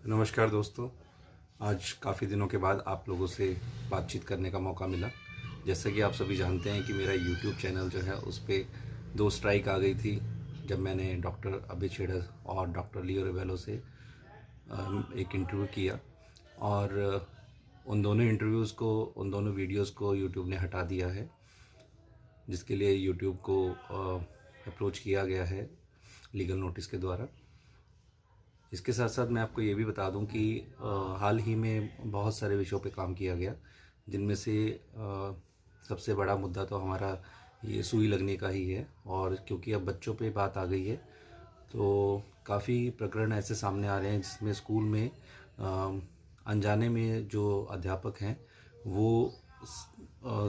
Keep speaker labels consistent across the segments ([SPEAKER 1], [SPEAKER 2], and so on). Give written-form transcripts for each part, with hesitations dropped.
[SPEAKER 1] नमस्कार दोस्तों। आज काफ़ी दिनों के बाद आप लोगों से बातचीत करने का मौका मिला। जैसा कि आप सभी जानते हैं कि मेरा यूट्यूब चैनल जो है उस पे 2 स्ट्राइक आ गई थी जब मैंने डॉक्टर अभय छेड़ा और डॉक्टर लियो रेबेलो से एक इंटरव्यू किया, और उन दोनों वीडियोज़ को यूट्यूब ने हटा दिया है, जिसके लिए यूट्यूब को अप्रोच किया गया है लीगल नोटिस के द्वारा। इसके साथ साथ मैं आपको ये भी बता दूं कि हाल ही में बहुत सारे विषयों पे काम किया गया, जिनमें से सबसे बड़ा मुद्दा तो हमारा ये सुई लगने का ही है। और क्योंकि अब बच्चों पे बात आ गई है तो काफ़ी प्रकरण ऐसे सामने आ रहे हैं जिसमें स्कूल में अनजाने में जो अध्यापक हैं वो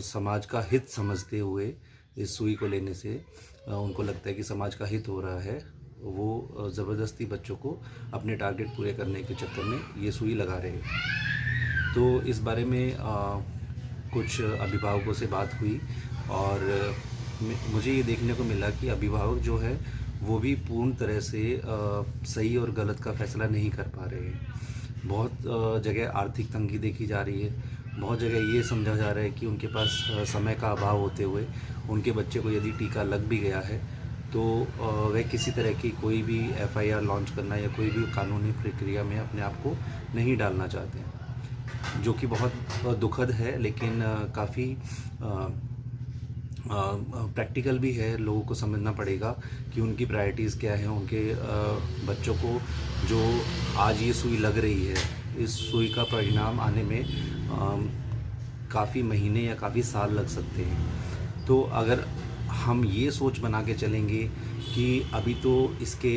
[SPEAKER 1] समाज का हित समझते हुए इस सुई को लेने से उनको लगता है कि समाज का हित हो रहा है, वो ज़बरदस्ती बच्चों को अपने टारगेट पूरे करने के चक्कर में ये सुई लगा रहे हैं। तो इस बारे में कुछ अभिभावकों से बात हुई और मुझे ये देखने को मिला कि अभिभावक जो है वो भी पूर्ण तरह से सही और गलत का फैसला नहीं कर पा रहे हैं। बहुत जगह आर्थिक तंगी देखी जा रही है, बहुत जगह ये समझा जा रहा है कि उनके पास समय का अभाव होते हुए उनके बच्चे को यदि टीका लग भी गया है तो वह किसी तरह की कोई भी एफआईआर लॉन्च करना या कोई भी कानूनी प्रक्रिया में अपने आप को नहीं डालना चाहते हैं, जो कि बहुत दुखद है। लेकिन काफ़ी प्रैक्टिकल भी है। लोगों को समझना पड़ेगा कि उनकी प्रायोरिटीज़ क्या हैं। उनके बच्चों को जो आज ये सुई लग रही है, इस सुई का परिणाम आने में काफ़ी महीने या काफ़ी साल लग सकते हैं। तो अगर हम ये सोच बना के चलेंगे कि अभी तो इसके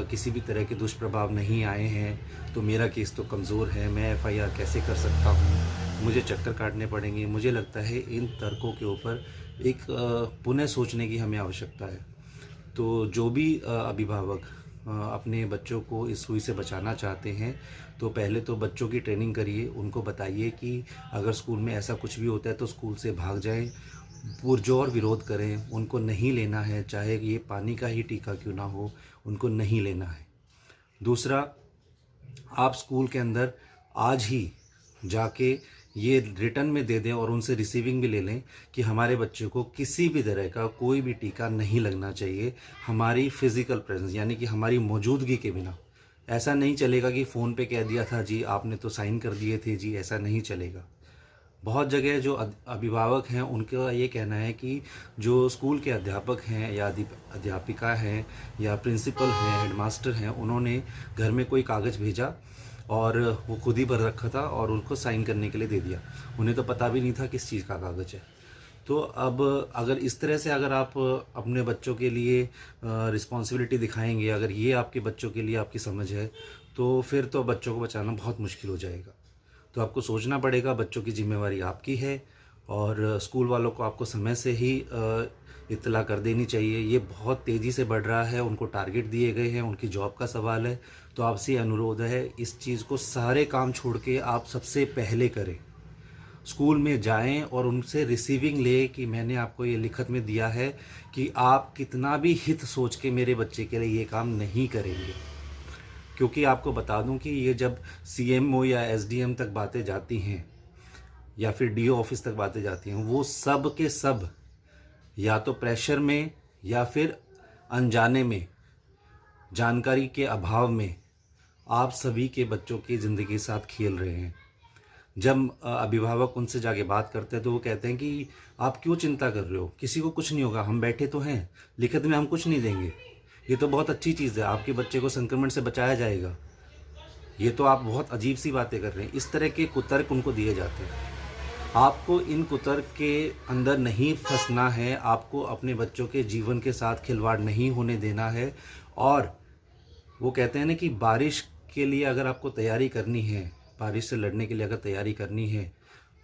[SPEAKER 1] किसी भी तरह के दुष्प्रभाव नहीं आए हैं तो मेरा केस तो कमज़ोर है, मैं एफआईआर कैसे कर सकता हूँ, मुझे चक्कर काटने पड़ेंगे, मुझे लगता है इन तर्कों के ऊपर एक पुनः सोचने की हमें आवश्यकता है। तो जो भी अभिभावक अपने बच्चों को इस सुई से बचाना चाहते हैं तो पहले तो बच्चों की ट्रेनिंग करिए, उनको बताइए कि अगर स्कूल में ऐसा कुछ भी होता है तो स्कूल से भाग जाएं, पुरजोर विरोध करें। उनको नहीं लेना है, चाहे ये पानी का ही टीका क्यों ना हो, उनको नहीं लेना है। दूसरा, आप स्कूल के अंदर आज ही जाके ये रिटर्न में दे दें और उनसे रिसीविंग भी ले लें कि हमारे बच्चे को किसी भी तरह का कोई भी टीका नहीं लगना चाहिए हमारी फिज़िकल प्रेजेंस, यानी कि हमारी मौजूदगी के बिना। ऐसा नहीं चलेगा कि फ़ोन पे कह दिया था जी, आपने तो साइन कर दिए थे जी, ऐसा नहीं चलेगा। बहुत जगह जो अभिभावक हैं उनका ये कहना है कि जो स्कूल के अध्यापक हैं या अध्यापिका हैं या प्रिंसिपल हैं, हेडमास्टर हैं, उन्होंने घर में कोई कागज़ भेजा और वो खुद ही भर रखा था और उनको साइन करने के लिए दे दिया। उन्हें तो पता भी नहीं था किस चीज़ का कागज़ है। तो अब अगर इस तरह से अगर आप अपने बच्चों के लिए रिस्पॉन्सिबिलिटी दिखाएंगे, अगर ये आपके बच्चों के लिए आपकी समझ है, तो फिर तो बच्चों को बचाना बहुत मुश्किल हो जाएगा। तो आपको सोचना पड़ेगा, बच्चों की जिम्मेवारी आपकी है और स्कूल वालों को आपको समय से ही इत्तला कर देनी चाहिए। ये बहुत तेज़ी से बढ़ रहा है, उनको टारगेट दिए गए हैं, उनकी जॉब का सवाल है। तो आपसे अनुरोध है, इस चीज़ को सारे काम छोड़ के आप सबसे पहले करें, स्कूल में जाएं और उनसे रिसीविंग ले कि मैंने आपको ये लिखित में दिया है कि आप कितना भी हित सोच के मेरे बच्चे के लिए ये काम नहीं करेंगे। क्योंकि आपको बता दूं कि ये जब सीएमओ या एसडीएम तक बातें जाती हैं या फिर डीओ ऑफिस तक बातें जाती हैं, वो सब के सब या तो प्रेशर में या फिर अनजाने में, जानकारी के अभाव में आप सभी के बच्चों की ज़िंदगी के साथ खेल रहे हैं। जब अभिभावक उनसे जाके बात करते हैं तो वो कहते हैं कि आप क्यों चिंता कर रहे हो, किसी को कुछ नहीं होगा, हम बैठे तो हैं, लिखित में हम कुछ नहीं देंगे, ये तो बहुत अच्छी चीज़ है, आपके बच्चे को संक्रमण से बचाया जाएगा। ये तो आप बहुत अजीब सी बातें कर रहे हैं। इस तरह के कुतर्क उनको दिए जाते हैं। आपको इन कुतर्क के अंदर नहीं फंसना है, आपको अपने बच्चों के जीवन के साथ खिलवाड़ नहीं होने देना है। और वो कहते हैं ना कि बारिश के लिए अगर आपको तैयारी करनी है, बारिश से लड़ने के लिए अगर तैयारी करनी है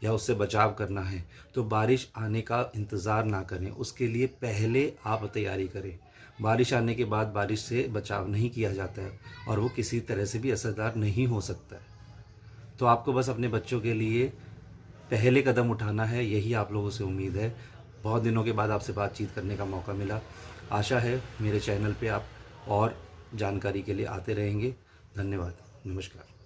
[SPEAKER 1] या उससे बचाव करना है तो बारिश आने का इंतज़ार ना करें, उसके लिए पहले आप तैयारी करें। बारिश आने के बाद बारिश से बचाव नहीं किया जाता है और वो किसी तरह से भी असरदार नहीं हो सकता है। तो आपको बस अपने बच्चों के लिए पहले कदम उठाना है, यही आप लोगों से उम्मीद है। बहुत दिनों के बाद आपसे बातचीत करने का मौका मिला। आशा है मेरे चैनल पे आप और जानकारी के लिए आते रहेंगे। धन्यवाद। नमस्कार।